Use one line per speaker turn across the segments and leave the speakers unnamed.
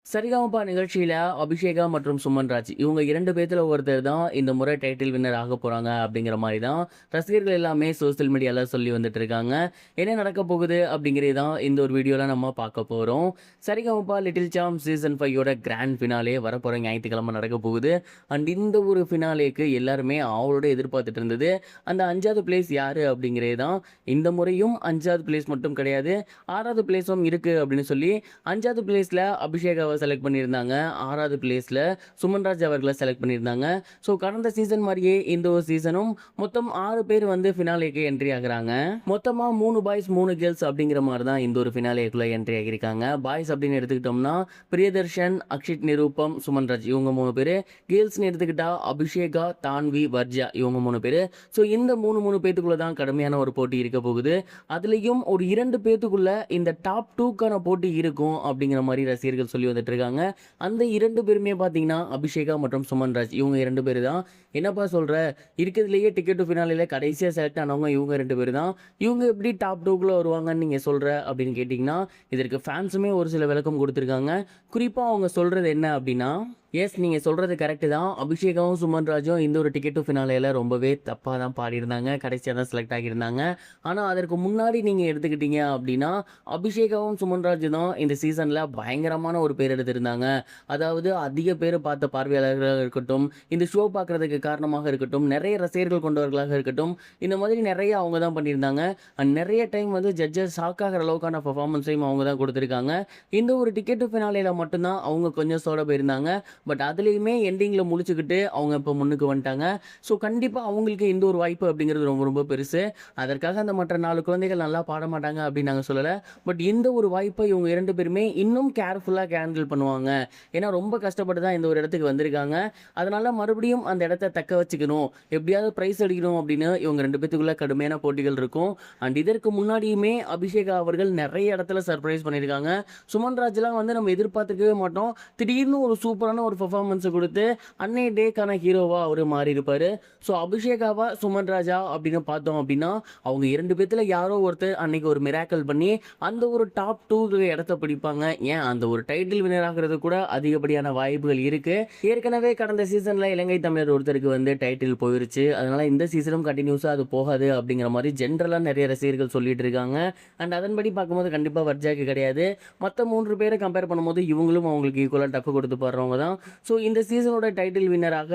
சரிகமபா நிகழ்ச்சியில அபிஷேகா மற்றும் சுமன் ராஜ் இவங்க 2 பேத்துல ஒருத்தர் தான் இந்த முறை டைட்டில் வின்னர் ஆக போறாங்க அப்படிங்கிற மாதிரி தான் ரசிகர்கள் எல்லாமே சோசியல் மீடியால சொல்லி வந்துட்டு இருக்காங்க. என்ன நடக்க போகுது அப்படிங்கிறது தான் இந்த ஒரு வீடியோல நம்ம பார்க்க போறோம். சரிகமபா லிட்டில் சாம்ப் சீசன் 5யோட கிராண்ட் ஃபினாலே வரப்போற ஞாயிற்றுக்கிழமை நடக்க போகுது. அண்ட் இந்த ஒரு ஃபினாலேக்கு எல்லாருமே அவளோட எதிர்பார்த்துட்டு இருந்தது. அந்த 5வது பிளேஸ் யாரு அப்படிங்கிறது தான். இந்த முறையும் 5வது பிளேஸ் மட்டும் கிடையாது, 6வது பிளேஸும் இருக்கு அப்படின்னு சொல்லி 5வது பிளேஸ்ல அபிஷேகாவை செலக்ட் பண்ணியிருந்தாங்க. 6வது பிளேஸ்ல சுமன்ராஜ் அவர்களை செலக்ட் பண்ணியிருந்தாங்க. ஸோ கடந்த சீசன் மாதிரியே இந்த ஒரு சீசனும் மொத்தம் 6 பேர் வந்து ஃபினாலேக்கு என்ட்ரி ஆகுறாங்க. மொத்தமா 3 பாய்ஸ் 3 கேர்ள்ஸ் அப்படிங்கிற மாதிரி தான் இந்த ஒரு ஃபினாலேக்குள்ள என்ட்ரி ஆகியிருக்காங்க. பாய்ஸ் அப்படின்னு எடுத்துக்கிட்டோம்னா பிரியதர்ஷன், அக்ஷித், நிரூபம், சுமன்ராஜ் இவங்க 3 பேர். கேர்ள்ஸ்னு எடுத்துக்கிட்டா அபிஷேகா, தான்வி, வர்ஜா இவங்க 3 பேர். ஸோ இந்த 3 பேத்துக்குள்ள தான் கடுமையான ஒரு போட்டி இருக்க போகுது. அதுலேயும் ஒரு 2 பேத்துக்குள்ள இந்த டாப் 2க்கான போட்டி இருக்கும் அப்படிங்கிற மாதிரி ரசிகர்கள் சொல்லி வந்துட்டு இருக்காங்க. அந்த 2 பேருமே பார்த்தீங்கன்னா அபிஷேகா மற்றும் சுமன்ராஜ் இவங்க 2 பேர் தான். என்னப்பா சொல்ற, இருக்கிறதுலேயே டிக்கெட் டு ஃபினாலில் கடைசியாக செலக்ட் ஆனவங்க இவங்க 2 பேர் தான். இவங்க எப்படி டாப் 2க்குள்ள வருவாங்கன்னு நீங்கள் சொல்கிற அப்படின்னு கேட்டிங்கன்னா, இதற்கு ஃபேன்ஸுமே ஒரு சில விளக்கம் கொடுத்துருக்காங்க. குறிப்பாக அவங்க சொல்கிறது என்ன அப்படின்னா, எஸ் நீங்கள் சொல்கிறது கரெக்டு தான். அபிஷேகாவும் சுமன்ராஜும் இந்த ஒரு டிக்கெட் டு ஃபினாலேயில் ரொம்பவே தப்பாக தான் பாடியிருந்தாங்க. கடைசியாக தான் செலக்ட் ஆகியிருந்தாங்க. ஆனால் அதற்கு முன்னாடி நீங்கள் எடுத்துக்கிட்டீங்க அப்படின்னா அபிஷேகாவும் சுமன்ராஜ் தான் இந்த சீசனில் பயங்கரமான ஒரு பேர் எடுத்திருந்தாங்க. அதாவது அதிக பேர் பார்த்த பார்வையாளர்களாக இருக்கட்டும், இந்த ஷோ பார்க்குறதுக்கு காரணமாக இருக்கட்டும், நிறைய ரசிகர்கள் கொண்டவர்களாக இருக்கட்டும், இந்த மாதிரி நிறைய அவங்க தான் பண்ணியிருந்தாங்க. அண்ட் நிறைய டைம் வந்து ஜட்ஜஸ் ஷாக் ஆகிற அளவுக்கான பர்ஃபார்மன்ஸையும் அவங்க தான் கொடுத்துருக்காங்க. இந்த ஒரு டிக்கெட் டு ஃபினாலேயில் மட்டும்தான் அவங்க கொஞ்சம் சோட போயிருந்தாங்க. பட் அதுலேயுமே எண்டிங்கில் முடிச்சுக்கிட்டு அவங்க இப்போ முன்னுக்கு வந்துட்டாங்க. ஸோ கண்டிப்பாக அவங்களுக்கு இந்த ஒரு வாய்ப்பு அப்படிங்கிறது ரொம்ப ரொம்ப பெருசு. அதற்காக அந்த மற்ற 4 குழந்தைகள் நல்லா பாட மாட்டாங்க அப்படின்னு நாங்கள் சொல்லலை. பட் இந்த ஒரு வாய்ப்பை இவங்க 2 பேருமே இன்னும் கேர்ஃபுல்லாக ஹேண்டில் பண்ணுவாங்க. ஏன்னா ரொம்ப கஷ்டப்பட்டு தான் இந்த ஒரு இடத்துக்கு வந்திருக்காங்க. அதனால் மறுபடியும் அந்த இடத்த தக்க வச்சுக்கணும், எப்படியாவது ப்ரைஸ் அடிக்கணும் அப்படின்னு இவங்க 2 பேத்துக்குள்ள கடுமையான போட்டிகள் இருக்கும். அண்ட் இதற்கு முன்னாடியுமே அபிஷேகா அவர்கள் நிறைய இடத்துல சர்ப்ரைஸ் பண்ணியிருக்காங்க. சுமன்ராஜ்லாம் வந்து நம்ம எதிர்பார்த்துருக்கவே மாட்டோம். திடீர்னு ஒரு சூப்பரான ஒரு பர்ஃபார்மன்ஸை கொடுத்து அன்னைய டேக்கான ஹீரோவாக அவர் மாறி இருப்பார். ஸோ அபிஷேகாவா சுமன்ராஜா அப்படின்னு பார்த்தோம் அப்படின்னா அவங்க 2 பேத்துல யாரோ ஒருத்தர் அன்னைக்கு ஒரு மிராக்கல் பண்ணி அந்த ஒரு டாப் 2 இடத்த பிடிப்பாங்க. ஏன் அந்த ஒரு டைட்டில் வினர் ஆகிறது கூட அதிகப்படியான வாய்ப்புகள் இருக்கு. ஏற்கனவே கடந்த சீசன்ல இலங்கை தமிழர் ஒருத்தருக்கு வந்து டைட்டில் போயிருச்சு. அதனால இந்த சீசனும் கண்டினியூஸாக அது போகாது அப்படிங்கிற மாதிரி ஜென்ரலாக நிறைய ரசிகர்கள் சொல்லிட்டு இருக்காங்க. அண்ட் அதன்படி பார்க்கும்போது கண்டிப்பாக வர்ஜாக்கு கிடையாது. மற்ற 3 பேரை கம்பேர் பண்ணும்போது இவங்களும் அவங்களுக்கு ஈக்குவலாக டஃப் கொடுத்து போடுறவங்க தான். ஸோ இந்த சீசனோட டைட்டில் வின்னராக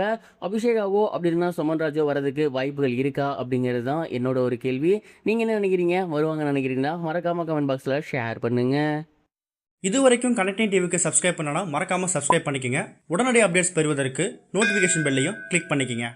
அபிஷேகாவோ அப்படின்னா சுமன்ராஜோ வரதுக்கு வாய்ப்புகள் இருக்கா அப்படிங்கிறது தான் என்னோட ஒரு கேள்வி. நீங்கள் என்ன நினைக்கிறீங்க, வருவாங்க நினைக்கிறீங்களா? மறக்காம கமெண்ட் பாக்ஸில் ஷேர் பண்ணுங்க.
இது வரைக்கும் கனெக்டிங் டிவிக்கு சப்ஸ்கிரைப் பண்ணனா மறக்காமல் சப்ஸ்கிரைப் பண்ணிக்கங்க. உடனடி அப்டேட்ஸ் பெறுவதற்கு நோட்டிஃபிகேஷன் பெல்லையும் கிளிக் பண்ணிக்கங்க.